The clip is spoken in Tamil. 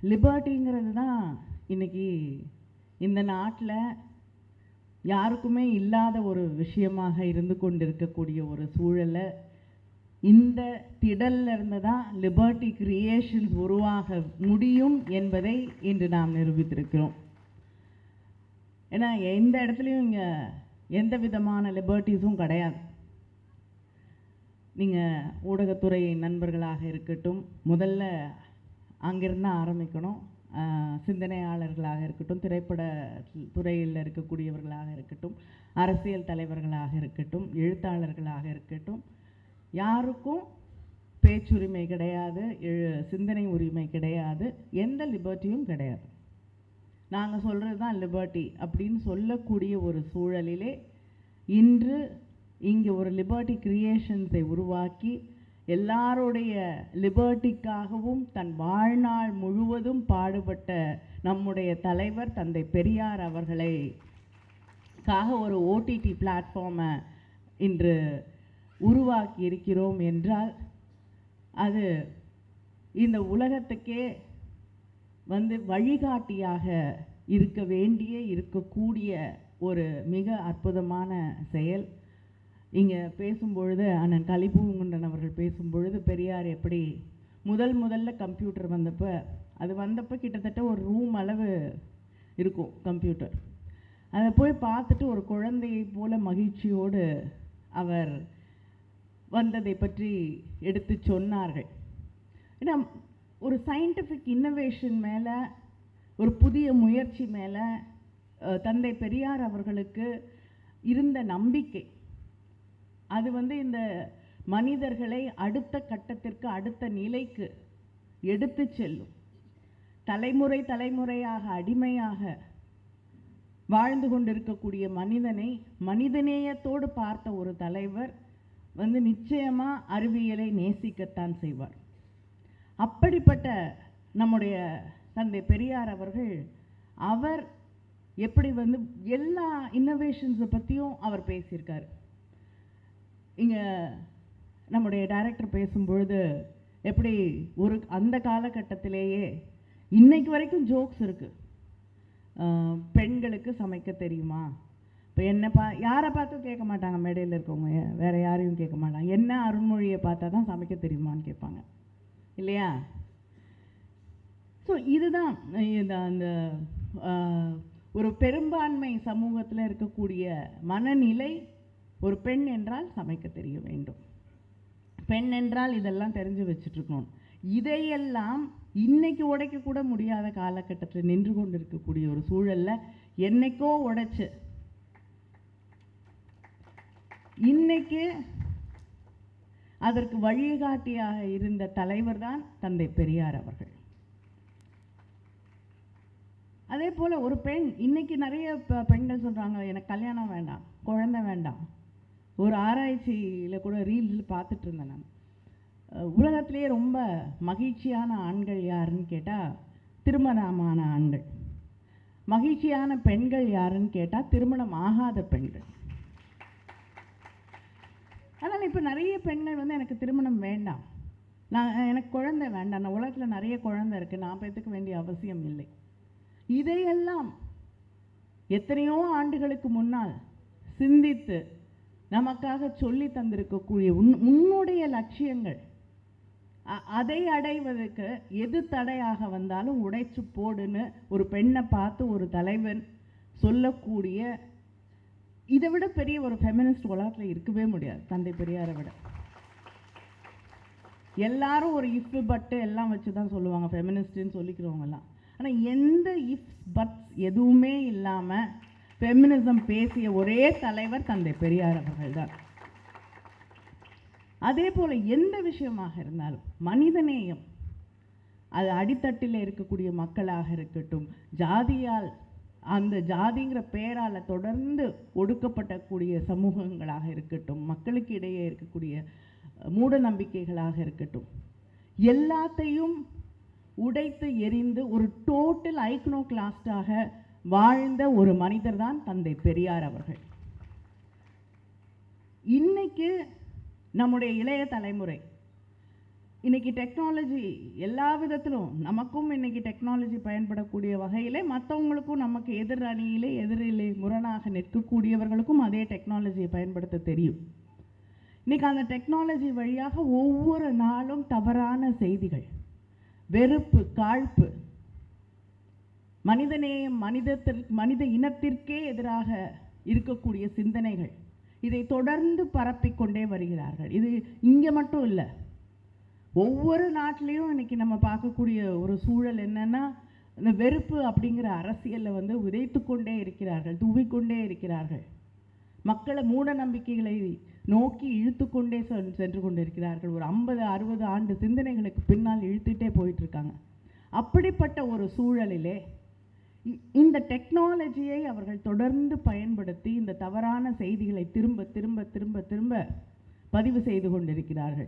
லிபர்ட்டிங்கிறது தான் இன்னைக்கு இந்த நாட்டில் யாருக்குமே இல்லாத ஒரு விஷயமாக இருந்து கொண்டிருக்கக்கூடிய ஒரு சூழலை இந்த திடல்ல இருந்து தான் லிபர்ட்டி கிரியேஷன்ஸ் உருவாக முடியும் என்பதை இன்று நாம் நிரூபித்திருக்கிறோம். ஏன்னா எந்த இடத்துலையும் இங்கே எந்த விதமான லிபர்ட்டிஸும் கிடையாது. நீங்கள் ஊடகத்துறை நண்பர்களாக இருக்கட்டும், முதல்ல அங்கிருந்து ஆரம்பிக்கணும். சிந்தனையாளர்களாக இருக்கட்டும், திரைப்பட துறையில் இருக்கக்கூடியவர்களாக இருக்கட்டும், அரசியல் தலைவர்களாக இருக்கட்டும், எழுத்தாளர்களாக இருக்கட்டும், யாருக்கும் பேச்சுரிமை கிடையாது, சிந்தனை உரிமை கிடையாது, எந்த லிபர்ட்டியும் கிடையாது. நாங்கள் சொல்கிறது தான் லிபர்ட்டி அப்படின்னு சொல்லக்கூடிய ஒரு சூழலிலே இன்று இங்கே ஒரு லிபர்ட்டி கிரியேஷன்ஸை உருவாக்கி எல்லாருடைய லிபர்ட்டிக்காகவும் தன் வாழ்நாள் முழுவதும் பாடுபட்ட நம்முடைய தலைவர் தந்தை பெரியார் அவர்களுக்காக ஒரு ஓடிடி பிளாட்ஃபார்மை இன்று உருவாக்கி இருக்கிறோம் என்றால் அது இந்த உலகத்துக்கே வழிகாட்டியாக இருக்க வேண்டிய இருக்கக்கூடிய ஒரு மிக அற்புதமான செயல். இங்கே பேசும்பொழுது அண்ணன் கலிப்பூங்குன்றன் அவர்கள் பேசும்பொழுது பெரியார் எப்படி முதல்ல கம்ப்யூட்டர் வந்தப்போ கிட்டத்தட்ட ஒரு ரூம் அளவு இருக்கும் கம்ப்யூட்டர். அதை போய் பார்த்துட்டு ஒரு குழந்தையை போல மகிழ்ச்சியோடு அவர் வந்ததை பற்றி எடுத்து சொன்னார்கள். ஏன்னா ஒரு சயின்டிஃபிக் இன்னோவேஷன் மேலே, ஒரு புதிய முயற்சி மேலே தந்தை பெரியார் அவர்களுக்கு இருந்த நம்பிக்கை அது இந்த மனிதர்களை அடுத்த கட்டத்திற்கு அடுத்த நிலைக்கு எடுத்து செல்லும். தலைமுறையாக அடிமையாக வாழ்ந்து கொண்டிருக்கக்கூடிய மனிதனை மனிதநேயத்தோடு பார்த்த ஒரு தலைவர் நிச்சயமாக அறிவியலை நேசிக்கத்தான் செய்வார். அப்படிப்பட்ட நம்முடைய தந்தை பெரியார் அவர்கள் அவர் எப்படி எல்லா இன்னோவேஷன்ஸை பற்றியும் அவர் பேசியிருக்கார். இங்கே நம்முடைய டைரக்டர் பேசும்பொழுது எப்படி அந்த காலகட்டத்திலேயே இன்னைக்கு வரைக்கும் ஜோக்ஸ் இருக்குது. பெண்களுக்கு சமைக்க தெரியுமா? இப்போ யாரை பார்த்தும் கேட்க மாட்டாங்க, மேடையில் இருக்கவங்க வேறு யாரையும் கேட்க மாட்டாங்க. என்ன அருண்மொழியை பார்த்தா தான் சமைக்க தெரியுமான்னு கேட்பாங்க இல்லையா? ஸோ இதுதான் அந்த ஒரு பெரும்பான்மை சமூகத்தில் இருக்கக்கூடிய மனநிலை. ஒரு பெண் என்றால் சமைக்க தெரிய வேண்டும், பெண் என்றால் இதெல்லாம் தெரிஞ்சு வச்சுட்ருக்கணும். இதையெல்லாம் இன்னைக்கு உடைக்கக்கூட முடியாத காலகட்டத்தில் நின்று கொண்டு இருக்கக்கூடிய ஒரு சூழலில் என்னைக்கோ உடைச்சு இன்னைக்கு அதற்கு வழிகாட்டியாக இருந்த தலைவர் தான் தந்தை பெரியார் அவர்கள். அதே போல் ஒரு பெண் இன்னைக்கு நிறைய பெண்கள் சொல்கிறாங்க எனக்கு கல்யாணம் வேண்டாம், குழந்தை வேண்டாம். ஒரு ஆராய்ச்சியில் கூட ரீல்ஸில் பார்த்துட்டு இருந்தேன் நான். உலகத்திலேயே ரொம்ப மகிழ்ச்சியான ஆண்கள் யாருன்னு கேட்டால் திருமணமான ஆண்கள், மகிழ்ச்சியான பெண்கள் யாருன்னு கேட்டால் திருமணம் ஆகாத பெண்கள். அதனால் இப்போ நிறைய பெண்கள் எனக்கு திருமணம் வேண்டாம், எனக்கு குழந்தை வேண்டாம், நான் உலகத்தில் நிறைய குழந்தை இருக்குது, நான் பெற்றுக்க வேண்டிய அவசியம் இல்லை. இதையெல்லாம் எத்தனையோ ஆண்டுகளுக்கு முன்னால் சிந்தித்து நமக்காக சொல்லி தந்திருக்கக்கூடிய உன்னுடைய லட்சியங்கள், அதை அடைவதற்கு எது தடையாக வந்தாலும் உடைச்சு போடுன்னு ஒரு பெண்ணை பார்த்து ஒரு தலைவன் சொல்லக்கூடிய, இதை விட பெரிய ஒரு ஃபெமினிஸ்ட் உலகத்தில் இருக்கவே முடியாது தந்தை பெரியாரை விட. எல்லாரும் ஒரு இஃப் பட்டு எல்லாம் வச்சு தான் சொல்லுவாங்க ஃபெமினிஸ்ட்னு சொல்லிக்கிறவங்கெல்லாம். ஆனால் எந்த இஃப் பட்ஸ் எதுவுமே இல்லாமல் ஃபெமினிசம் பேசிய ஒரே தலைவர் தந்தை பெரியார் அவர்கள் தான். அதே போல் எந்த விஷயமாக இருந்தாலும் மனிதநேயம், அது அடித்தட்டில் இருக்கக்கூடிய மக்களாக இருக்கட்டும், ஜாதியால் அந்த ஜாதிங்கிற பேரால் தொடர்ந்து ஒடுக்கப்படக்கூடிய சமூகங்களாக இருக்கட்டும், மக்களுக்கு இடையே இருக்கக்கூடிய மூட நம்பிக்கைகளாக இருக்கட்டும், எல்லாத்தையும் உடைத்து எரிந்து ஒரு டோட்டல் ஐக்னோகிளாஸ்டாக வாழ்ந்த ஒரு மனிதர் தான் தந்தை பெரியார் அவர்கள். இன்னைக்கு நம்முடைய இளைய தலைமுறை இன்னைக்கு டெக்னாலஜி எல்லா விதத்திலும் நமக்கும் இன்னைக்கு டெக்னாலஜி பயன்படக்கூடிய வகையிலே மற்றவங்களுக்கும் நமக்கு எதிரிலே முரணாக நிற்கக்கூடியவர்களுக்கும் அதே டெக்னாலஜியை பயன்படுத்த தெரியும். இன்னைக்கு அந்த டெக்னாலஜி வழியாக ஒவ்வொரு நாளும் தவறான செய்திகள், வெறுப்பு, காழ்ப்பு, மனிதநேயம், மனித இனத்திற்கே எதிராக இருக்கக்கூடிய சிந்தனைகள், இதை தொடர்ந்து பரப்பிக்கொண்டே வருகிறார்கள். இது இங்கே மட்டும் இல்லை, ஒவ்வொரு நாட்டிலையும் இன்னைக்கு நம்ம பார்க்கக்கூடிய ஒரு சூழல் என்னன்னா, இந்த வெறுப்பு அப்படிங்கிற அரசியலில் உதைத்து கொண்டே இருக்கிறார்கள், தூவிக்கொண்டே இருக்கிறார்கள். மக்களை மூட நம்பிக்கைகளை நோக்கி இழுத்து கொண்டே சென்று கொண்டிருக்கிறார்கள். ஒரு 50-60 ஆண்டு சிந்தனைகளுக்கு பின்னால் இழுத்துட்டே போயிட்டு இருக்காங்க. அப்படிப்பட்ட ஒரு சூழலிலே இந்த டெக்னாலஜியை அவர்கள் தொடர்ந்து பயன்படுத்தி இந்த தவறான செய்திகளை திரும்ப திரும்ப திரும்ப திரும்ப பதிவு செய்து கொண்டிருக்கிறார்கள்.